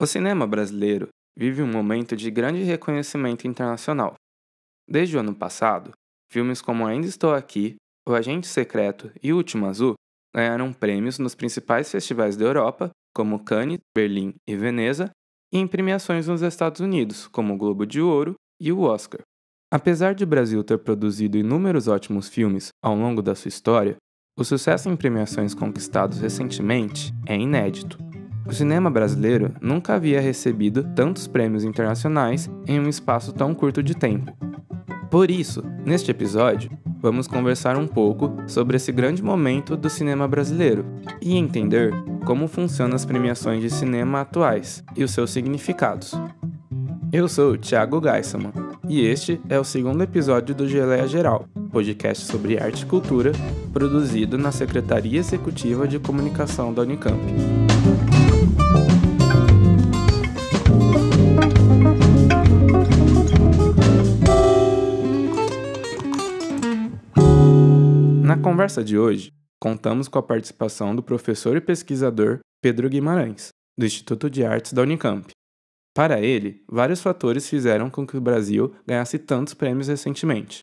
O cinema brasileiro vive um momento de grande reconhecimento internacional. Desde o ano passado, filmes como Ainda Estou Aqui, O Agente Secreto e O Último Azul ganharam prêmios nos principais festivais da Europa, como Cannes, Berlim e Veneza, e em premiações nos Estados Unidos, como o Globo de Ouro e o Oscar. Apesar de o Brasil ter produzido inúmeros ótimos filmes ao longo da sua história, o sucesso em premiações conquistados recentemente é inédito. O cinema brasileiro nunca havia recebido tantos prêmios internacionais em um espaço tão curto de tempo. Por isso, neste episódio, vamos conversar um pouco sobre esse grande momento do cinema brasileiro e entender como funcionam as premiações de cinema atuais e os seus significados. Eu sou o Thiago Geisselman e este é o segundo episódio do Geleia Geral, podcast sobre arte e cultura, produzido na Secretaria Executiva de Comunicação da Unicamp. Na conversa de hoje, contamos com a participação do professor e pesquisador Pedro Guimarães, do Instituto de Artes da Unicamp. Para ele, vários fatores fizeram com que o Brasil ganhasse tantos prêmios recentemente.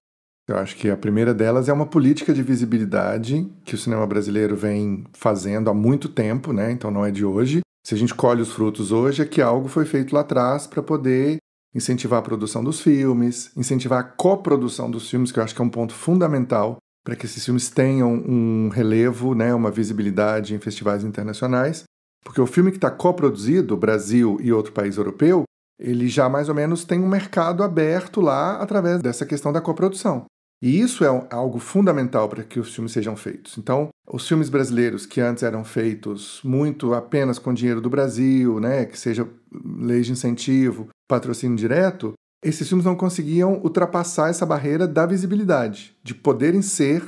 Eu acho que a primeira delas é uma política de visibilidade que o cinema brasileiro vem fazendo há muito tempo, né? Então não é de hoje. Se a gente colhe os frutos hoje, é que algo foi feito lá atrás para poder incentivar a produção dos filmes, incentivar a coprodução dos filmes, que eu acho que é um ponto fundamental para que esses filmes tenham um relevo, né, uma visibilidade em festivais internacionais. Porque o filme que está coproduzido, Brasil e outro país europeu, ele já mais ou menos tem um mercado aberto lá através dessa questão da coprodução. E isso é algo fundamental para que os filmes sejam feitos. Então, os filmes brasileiros que antes eram feitos muito apenas com dinheiro do Brasil, né, que seja lei de incentivo, patrocínio direto, esses filmes não conseguiam ultrapassar essa barreira da visibilidade, de poderem ser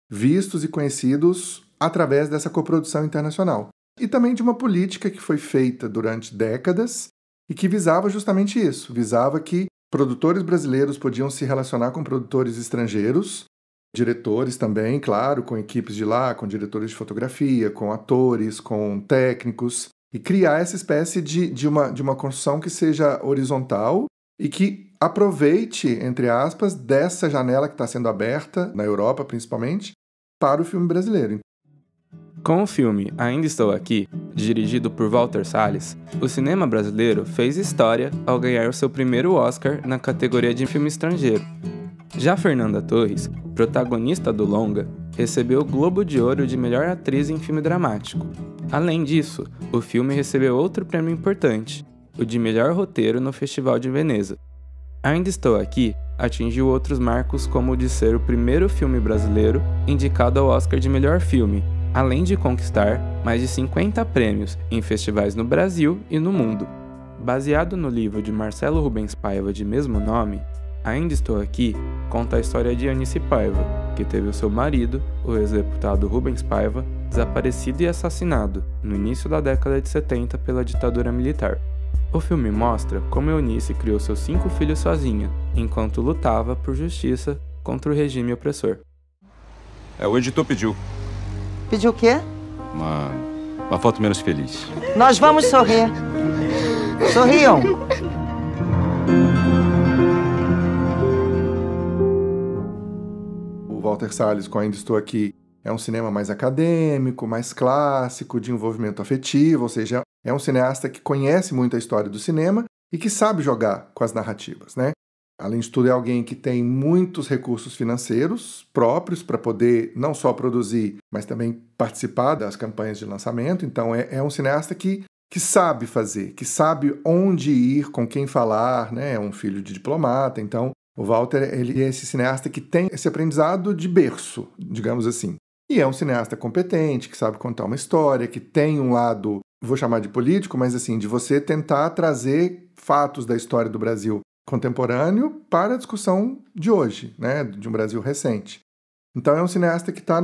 vistos e conhecidos através dessa coprodução internacional. E também de uma política que foi feita durante décadas e que visava justamente isso, visava que produtores brasileiros podiam se relacionar com produtores estrangeiros, diretores também, claro, com equipes de lá, com diretores de fotografia, com atores, com técnicos, e criar essa espécie de uma construção que seja horizontal e que aproveite, entre aspas, dessa janela que está sendo aberta, na Europa principalmente, para o filme brasileiro. Com o filme Ainda Estou Aqui, dirigido por Walter Salles, o cinema brasileiro fez história ao ganhar o seu primeiro Oscar na categoria de filme estrangeiro. Já Fernanda Torres, protagonista do longa, recebeu o Globo de Ouro de melhor atriz em filme dramático. Além disso, o filme recebeu outro prêmio importante, o de melhor roteiro no Festival de Veneza. Ainda Estou Aqui atingiu outros marcos como o de ser o primeiro filme brasileiro indicado ao Oscar de melhor filme, além de conquistar mais de 50 prêmios em festivais no Brasil e no mundo. Baseado no livro de Marcelo Rubens Paiva de mesmo nome, Ainda Estou Aqui conta a história de Eunice Paiva, que teve o seu marido, o ex-deputado Rubens Paiva, desaparecido e assassinado no início da década de 70 pela ditadura militar. O filme mostra como Eunice criou seus 5 filhos sozinha, enquanto lutava por justiça contra o regime opressor. O editor pediu. Pediu o quê? Uma foto menos feliz. Nós vamos sorrir. Sorriam. O Walter Salles, com Ainda Estou Aqui, é um cinema mais acadêmico, mais clássico, de envolvimento afetivo, ou seja, é um cineasta que conhece muito a história do cinema e que sabe jogar com as narrativas, né? Além de tudo, é alguém que tem muitos recursos financeiros próprios para poder não só produzir, mas também participar das campanhas de lançamento. Então, é um cineasta que sabe fazer, que sabe onde ir, com quem falar, né? É um filho de diplomata. Então, o Walter, ele é esse cineasta que tem esse aprendizado de berço, digamos assim. E é um cineasta competente, que sabe contar uma história, que tem um lado, vou chamar de político, mas assim, de você tentar trazer fatos da história do Brasil contemporâneo para a discussão de hoje, né, de um Brasil recente. Então é um cineasta que está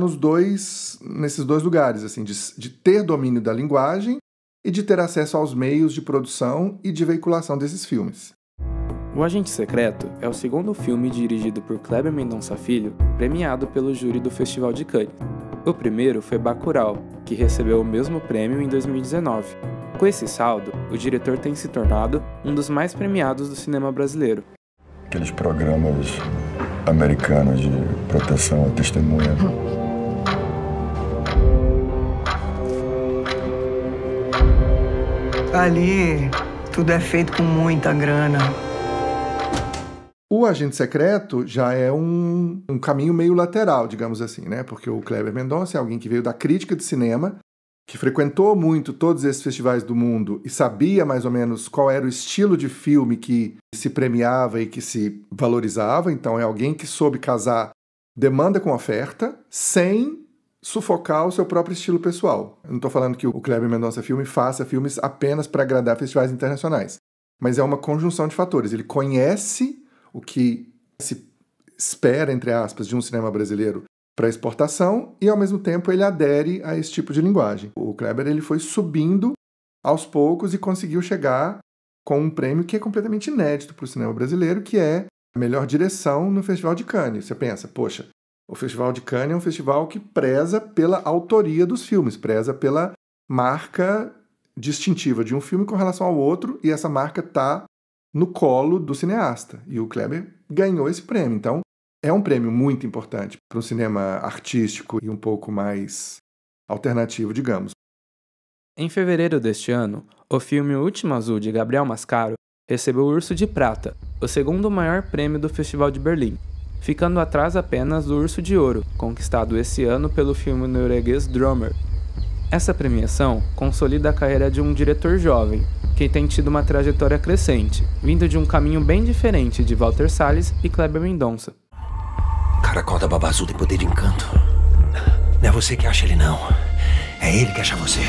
nesses dois lugares, assim, de ter domínio da linguagem e de ter acesso aos meios de produção e de veiculação desses filmes. O Agente Secreto é o segundo filme dirigido por Kleber Mendonça Filho, premiado pelo júri do Festival de Cannes. O primeiro foi Bacurau, que recebeu o mesmo prêmio em 2019. Com esse saldo, o diretor tem se tornado um dos mais premiados do cinema brasileiro. Aqueles programas americanos de proteção à testemunha. Ali, tudo é feito com muita grana. O Agente Secreto já é um caminho meio lateral, digamos assim, né? Porque o Kleber Mendonça é alguém que veio da crítica de cinema, que frequentou muito todos esses festivais do mundo e sabia mais ou menos qual era o estilo de filme que se premiava e que se valorizava. Então é alguém que soube casar demanda com oferta sem sufocar o seu próprio estilo pessoal. Eu não estou falando que o Kleber Mendonça Filme faça filmes apenas para agradar festivais internacionais, mas é uma conjunção de fatores. Ele conhece o que se espera, entre aspas, de um cinema brasileiro para exportação e, ao mesmo tempo, ele adere a esse tipo de linguagem. O Kleber ele foi subindo aos poucos e conseguiu chegar com um prêmio que é completamente inédito para o cinema brasileiro, que é a melhor direção no Festival de Cannes. Você pensa, poxa, o Festival de Cannes é um festival que preza pela autoria dos filmes, preza pela marca distintiva de um filme com relação ao outro, e essa marca está no colo do cineasta. E o Kleber ganhou esse prêmio. Então, é um prêmio muito importante para um cinema artístico e um pouco mais alternativo, digamos. Em fevereiro deste ano, o filme O Último Azul, de Gabriel Mascaro, recebeu o Urso de Prata, o segundo maior prêmio do Festival de Berlim, ficando atrás apenas do Urso de Ouro, conquistado esse ano pelo filme norueguês Drummer. Essa premiação consolida a carreira de um diretor jovem, que tem tido uma trajetória crescente, vindo de um caminho bem diferente de Walter Salles e Kleber Mendonça. Caracol da Baba Azul tem poder de encanto. Não é você que acha ele, não. É ele que acha você.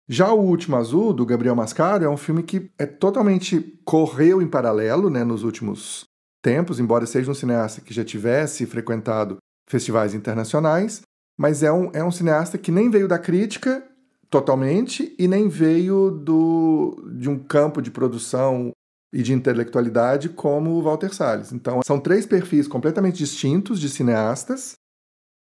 Já O Último Azul, do Gabriel Mascaro, é um filme que totalmente correu em paralelo, né, nos últimos tempos, embora seja um cineasta que já tivesse frequentado festivais internacionais, mas é um cineasta que nem veio da crítica totalmente e nem veio de um campo de produção e de intelectualidade como o Walter Salles. Então, são três perfis completamente distintos de cineastas,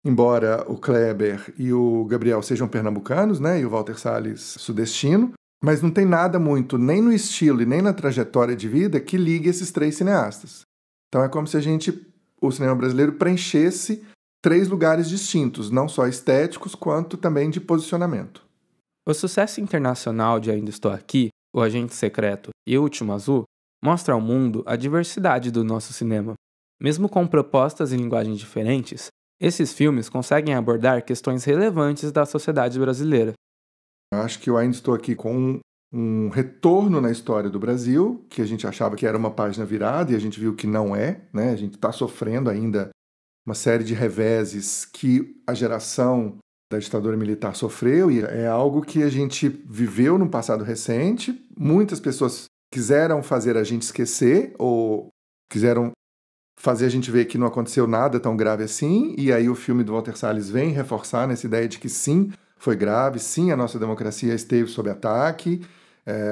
embora o Kleber e o Gabriel sejam pernambucanos, né, e o Walter Salles sudestino, mas não tem nada muito, nem no estilo e nem na trajetória de vida, que ligue esses três cineastas. Então é como se o cinema brasileiro preenchesse três lugares distintos, não só estéticos, quanto também de posicionamento. O sucesso internacional de Ainda Estou Aqui, O Agente Secreto e O Último Azul mostra ao mundo a diversidade do nosso cinema. Mesmo com propostas e linguagens diferentes, esses filmes conseguem abordar questões relevantes da sociedade brasileira. Eu acho que eu ainda estou aqui com um retorno na história do Brasil, que a gente achava que era uma página virada e a gente viu que não é, né? A gente está sofrendo ainda uma série de reveses que a geração da ditadura militar sofreu, e é algo que a gente viveu no passado recente. Muitas pessoas quiseram fazer a gente esquecer ou quiseram fazer a gente ver que não aconteceu nada tão grave assim, e aí o filme do Walter Salles vem reforçar nessa ideia de que sim, foi grave, sim, a nossa democracia esteve sob ataque,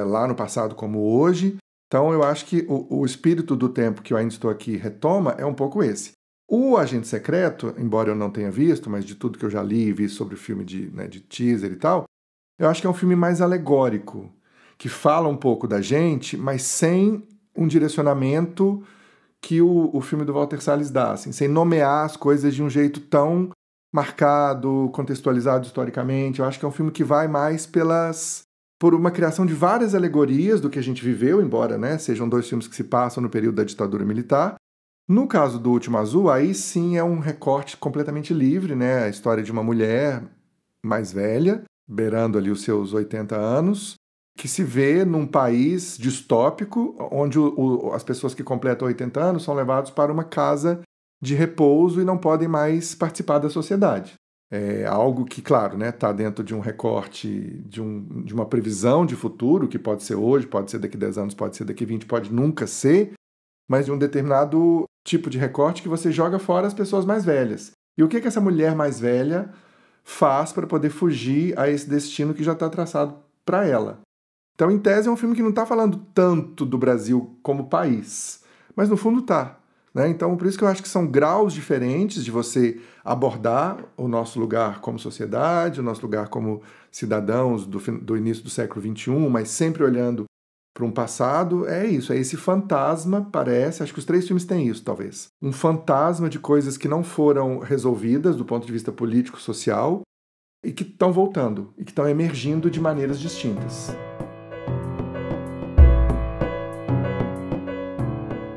lá no passado como hoje. Então eu acho que o espírito do tempo que eu ainda estou aqui retoma é um pouco esse. O Agente Secreto, embora eu não tenha visto, mas de tudo que eu já li e vi sobre o filme de teaser e tal, eu acho que é um filme mais alegórico, que fala um pouco da gente, mas sem um direcionamento que o filme do Walter Salles dá, assim, sem nomear as coisas de um jeito tão marcado, contextualizado historicamente. Eu acho que é um filme que vai mais por uma criação de várias alegorias do que a gente viveu, embora, né, sejam dois filmes que se passam no período da ditadura militar. No caso do Último Azul, aí sim é um recorte completamente livre, né, a história de uma mulher mais velha, beirando ali os seus 80 anos, que se vê num país distópico, onde as pessoas que completam 80 anos são levadas para uma casa de repouso e não podem mais participar da sociedade. É algo que, claro, né, está dentro de um recorte, de uma previsão de futuro, que pode ser hoje, pode ser daqui 10 anos, pode ser daqui 20, pode nunca ser, mas de um determinado tipo de recorte que você joga fora as pessoas mais velhas. E o que essa mulher mais velha faz para poder fugir a esse destino que já está traçado para ela? Então, em tese, é um filme que não está falando tanto do Brasil como país, mas no fundo está. né? Então, por isso que eu acho que são graus diferentes de você abordar o nosso lugar como sociedade, o nosso lugar como cidadãos do início do século XXI, mas sempre olhando para um passado. É isso, é esse fantasma, parece, acho que os 3 filmes têm isso, talvez. Um fantasma de coisas que não foram resolvidas do ponto de vista político-social e que estão voltando, e que estão emergindo de maneiras distintas.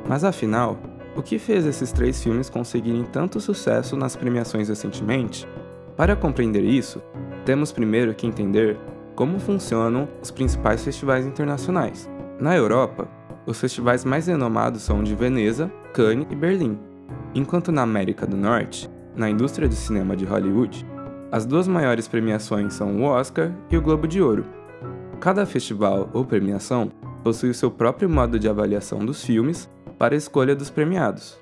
Mas afinal, o que fez esses 3 filmes conseguirem tanto sucesso nas premiações recentemente? Para compreender isso, temos primeiro que entender como funcionam os principais festivais internacionais. Na Europa, os festivais mais renomados são o de Veneza, Cannes e Berlim, enquanto na América do Norte, na indústria do cinema de Hollywood, as 2 maiores premiações são o Oscar e o Globo de Ouro. Cada festival ou premiação possui o seu próprio modo de avaliação dos filmes para a escolha dos premiados.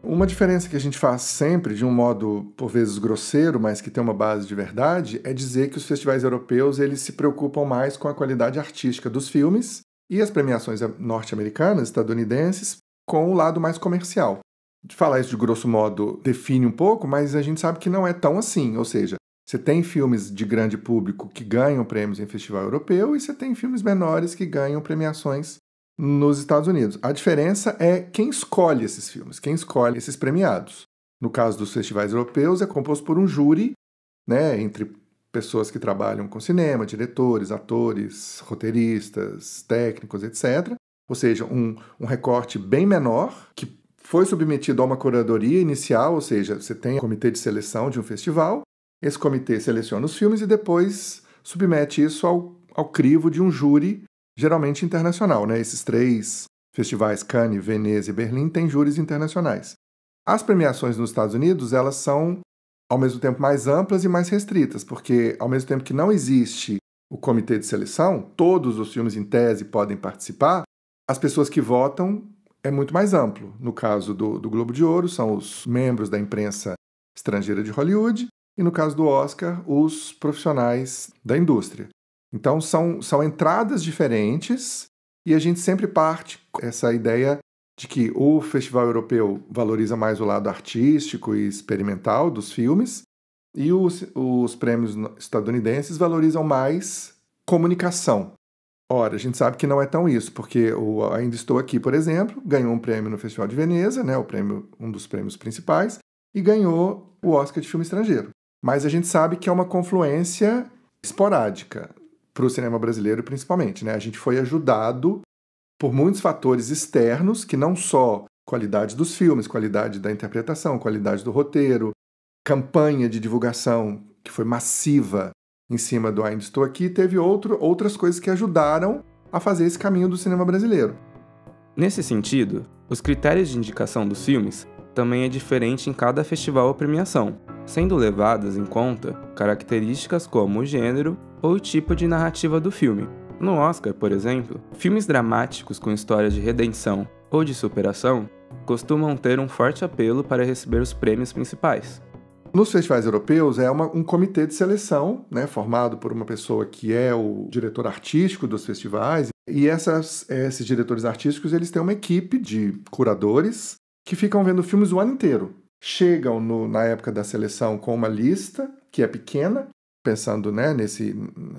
Uma diferença que a gente faz sempre, de um modo por vezes grosseiro, mas que tem uma base de verdade, é dizer que os festivais europeus eles se preocupam mais com a qualidade artística dos filmes e as premiações norte-americanas, estadunidenses, com o lado mais comercial. Falar isso de grosso modo define um pouco, mas a gente sabe que não é tão assim, ou seja, você tem filmes de grande público que ganham prêmios em festival europeu e você tem filmes menores que ganham premiações nos Estados Unidos. A diferença é quem escolhe esses filmes, quem escolhe esses premiados. No caso dos festivais europeus, é composto por um júri, né, entre pessoas que trabalham com cinema, diretores, atores, roteiristas, técnicos, etc. Ou seja, um recorte bem menor, que foi submetido a uma curadoria inicial, ou seja, você tem um comitê de seleção de um festival, esse comitê seleciona os filmes e depois submete isso ao crivo de um júri geralmente internacional, né? Esses 3 festivais, Cannes, Veneza e Berlim, têm júris internacionais. As premiações nos Estados Unidos, elas são, ao mesmo tempo, mais amplas e mais restritas, porque, ao mesmo tempo que não existe o comitê de seleção, todos os filmes, em tese, podem participar, as pessoas que votam é muito mais amplo. No caso do Globo de Ouro, são os membros da imprensa estrangeira de Hollywood, e no caso do Oscar, os profissionais da indústria. Então, são entradas diferentes e a gente sempre parte com essa ideia de que o Festival Europeu valoriza mais o lado artístico e experimental dos filmes e os prêmios estadunidenses valorizam mais comunicação. Ora, a gente sabe que não é tão isso, porque o Ainda Estou Aqui, por exemplo, ganhou um prêmio no Festival de Veneza, né, um dos prêmios principais, e ganhou o Oscar de filme estrangeiro. Mas a gente sabe que é uma confluência esporádica para o cinema brasileiro, principalmente, né? A gente foi ajudado por muitos fatores externos, que não só qualidade dos filmes, qualidade da interpretação, qualidade do roteiro, campanha de divulgação que foi massiva em cima do Ainda Estou Aqui, teve outras coisas que ajudaram a fazer esse caminho do cinema brasileiro. Nesse sentido, os critérios de indicação dos filmes também é diferente em cada festival ou premiação, sendo levadas em conta características como o gênero ou o tipo de narrativa do filme. No Oscar, por exemplo, filmes dramáticos com histórias de redenção ou de superação costumam ter um forte apelo para receber os prêmios principais. Nos festivais europeus é um comitê de seleção, né, formado por uma pessoa que é o diretor artístico dos festivais, e esses diretores artísticos eles têm uma equipe de curadores que ficam vendo filmes o ano inteiro. Chegam na época da seleção com uma lista que é pequena, pensando, né,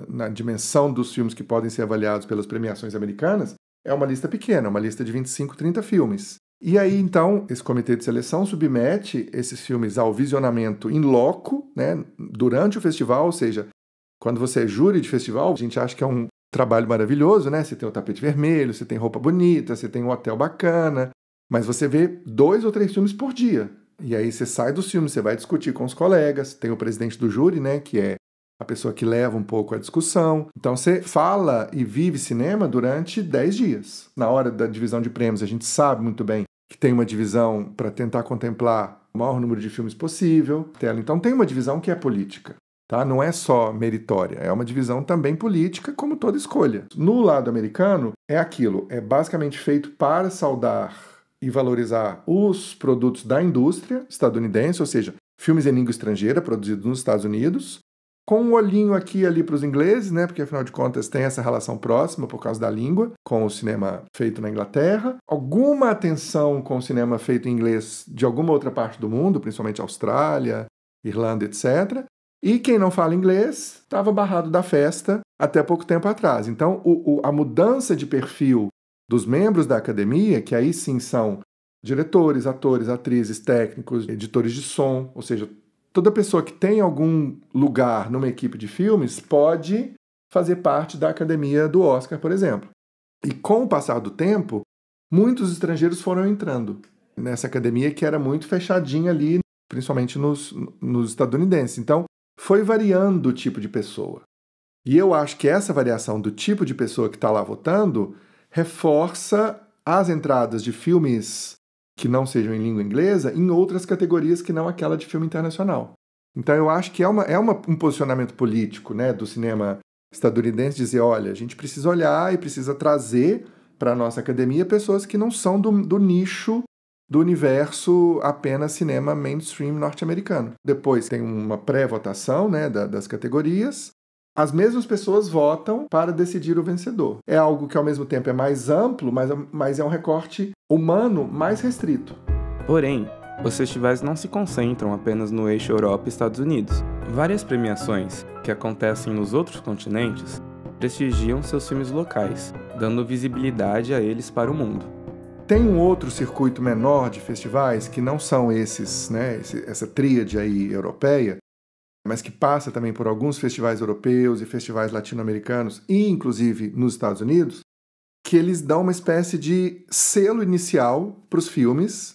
na dimensão dos filmes que podem ser avaliados pelas premiações americanas, é uma lista pequena, uma lista de 25, 30 filmes. E aí, então, esse comitê de seleção submete esses filmes ao visionamento in loco, né, durante o festival, ou seja, quando você é júri de festival, a gente acha que é um trabalho maravilhoso, né? Você tem o tapete vermelho, você tem roupa bonita, você tem um hotel bacana, mas você vê 2 ou 3 filmes por dia. E aí você sai dos filmes, você vai discutir com os colegas, tem o presidente do júri, né, que é a pessoa que leva um pouco a discussão. Então você fala e vive cinema durante 10 dias. Na hora da divisão de prêmios, a gente sabe muito bem que tem uma divisão para tentar contemplar o maior número de filmes possível. Então tem uma divisão que é política, tá? Não é só meritória, é uma divisão também política, como toda escolha. No lado americano, é aquilo, é basicamente feito para saudar e valorizar os produtos da indústria estadunidense, ou seja, filmes em língua estrangeira produzidos nos Estados Unidos, com um olhinho aqui e ali para os ingleses, né? Porque afinal de contas tem essa relação próxima por causa da língua, com o cinema feito na Inglaterra. Alguma atenção com o cinema feito em inglês de alguma outra parte do mundo, principalmente Austrália, Irlanda, etc. E quem não fala inglês estava barrado da festa até pouco tempo atrás. Então, a mudança de perfil dos membros da academia, que aí sim são diretores, atores, atrizes, técnicos, editores de som, ou seja, toda pessoa que tem algum lugar numa equipe de filmes pode fazer parte da academia do Oscar, por exemplo. E com o passar do tempo, muitos estrangeiros foram entrando nessa academia que era muito fechadinha ali, principalmente nos estadunidenses. Então, foi variando o tipo de pessoa. E eu acho que essa variação do tipo de pessoa que está lá votando reforça as entradas de filmes que não sejam em língua inglesa em outras categorias que não aquela de filme internacional. Então eu acho que é um posicionamento político, né, do cinema estadunidense, dizer, olha, a gente precisa olhar e precisa trazer para a nossa academia pessoas que não são do nicho do universo apenas cinema mainstream norte-americano. Depois tem uma pré-votação, né, das categorias. As mesmas pessoas votam para decidir o vencedor. É algo que ao mesmo tempo é mais amplo, mas é um recorte humano mais restrito. Porém, os festivais não se concentram apenas no eixo Europa e Estados Unidos. Várias premiações, que acontecem nos outros continentes, prestigiam seus filmes locais, dando visibilidade a eles para o mundo. Tem um outro circuito menor de festivais que não são esses, né, essa tríade aí europeia, mas que passa também por alguns festivais europeus e festivais latino-americanos, e inclusive nos Estados Unidos, que eles dão uma espécie de selo inicial para os filmes,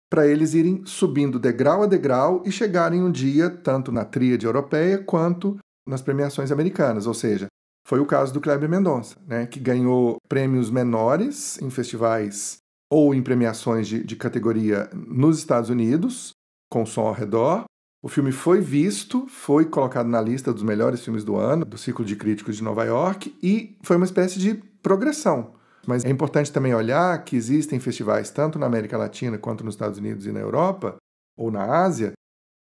para eles irem subindo degrau a degrau e chegarem um dia tanto na tríade europeia quanto nas premiações americanas. Ou seja, foi o caso do Kleber Mendonça, né, que ganhou prêmios menores em festivais ou em premiações de categoria nos Estados Unidos, com Som ao Redor. O filme foi visto, foi colocado na lista dos melhores filmes do ano, do Círculo de Críticos de Nova York, e foi uma espécie de progressão. Mas é importante também olhar que existem festivais, tanto na América Latina quanto nos Estados Unidos e na Europa, ou na Ásia,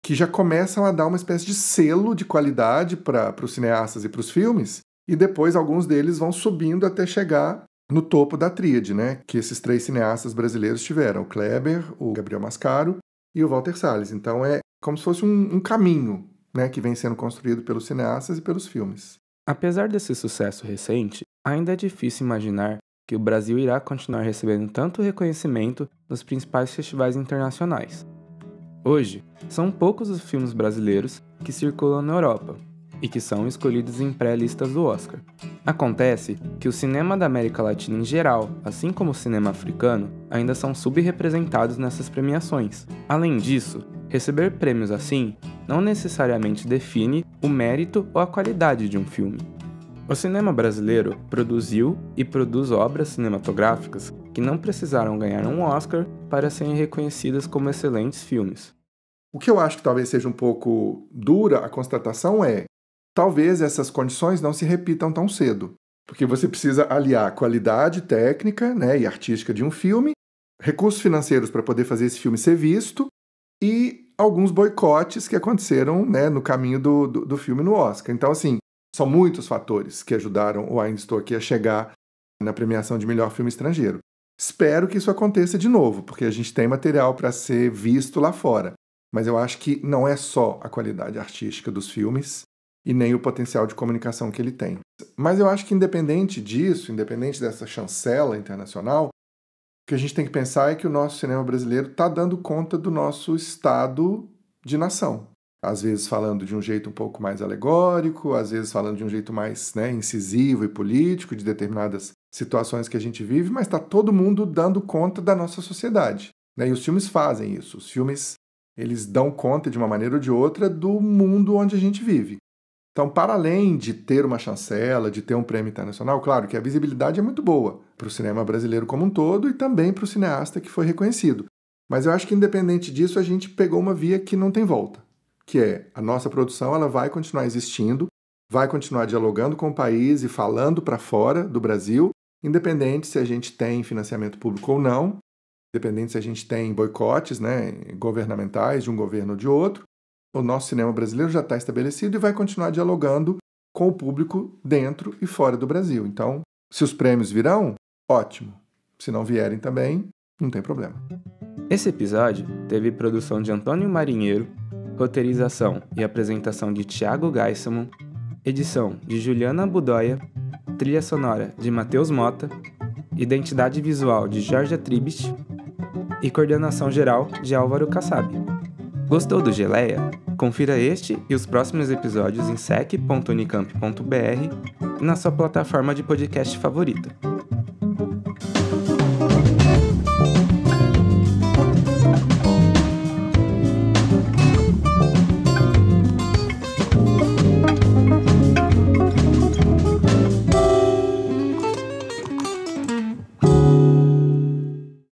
que já começam a dar uma espécie de selo de qualidade para os cineastas e para os filmes, e depois alguns deles vão subindo até chegar no topo da tríade, né, que esses 3 cineastas brasileiros tiveram, o Kleber, o Gabriel Mascaro e o Walter Salles. Então é como se fosse um caminho, né, que vem sendo construído pelos cineastas e pelos filmes. Apesar desse sucesso recente, ainda é difícil imaginar que o Brasil irá continuar recebendo tanto reconhecimento nos principais festivais internacionais. Hoje, são poucos os filmes brasileiros que circulam na Europa e que são escolhidos em pré-listas do Oscar. Acontece que o cinema da América Latina em geral, assim como o cinema africano, ainda são subrepresentados nessas premiações. Além disso, receber prêmios assim não necessariamente define o mérito ou a qualidade de um filme. O cinema brasileiro produziu e produz obras cinematográficas que não precisaram ganhar um Oscar para serem reconhecidas como excelentes filmes. O que eu acho que talvez seja um pouco dura a constatação é: talvez essas condições não se repitam tão cedo, porque você precisa aliar a qualidade técnica, né, e artística de um filme, recursos financeiros para poder fazer esse filme ser visto e alguns boicotes que aconteceram, né, no caminho do filme no Oscar. Então, assim, são muitos fatores que ajudaram o Ainda Estou Aqui a chegar na premiação de melhor filme estrangeiro. Espero que isso aconteça de novo, porque a gente tem material para ser visto lá fora. Mas eu acho que não é só a qualidade artística dos filmes e nem o potencial de comunicação que ele tem. Mas eu acho que independente disso, independente dessa chancela internacional, o que a gente tem que pensar é que o nosso cinema brasileiro está dando conta do nosso estado de nação. Às vezes falando de um jeito um pouco mais alegórico, às vezes falando de um jeito mais, né, incisivo e político de determinadas situações que a gente vive, mas está todo mundo dando conta da nossa sociedade, né? E os filmes fazem isso. Os filmes, eles dão conta de uma maneira ou de outra do mundo onde a gente vive. Então, para além de ter uma chancela, de ter um prêmio internacional, claro que a visibilidade é muito boa para o cinema brasileiro como um todo e também para o cineasta que foi reconhecido. Mas eu acho que, independente disso, a gente pegou uma via que não tem volta, que é a nossa produção, ela vai continuar existindo, vai continuar dialogando com o país e falando para fora do Brasil, independente se a gente tem financiamento público ou não, independente se a gente tem boicotes, né, governamentais de um governo ou de outro, o nosso cinema brasileiro já está estabelecido e vai continuar dialogando com o público dentro e fora do Brasil. Então, se os prêmios virão, ótimo. Se não vierem também, não tem problema. Esse episódio teve produção de Antônio Marinheiro, roteirização e apresentação de Thiago Geisselman, edição de Juliana Budóia, trilha sonora de Matheus Mota, identidade visual de Georgia Tribich e coordenação geral de Álvaro Kassab. Gostou do Geleia? Confira este e os próximos episódios em sec.unicamp.br e na sua plataforma de podcast favorita.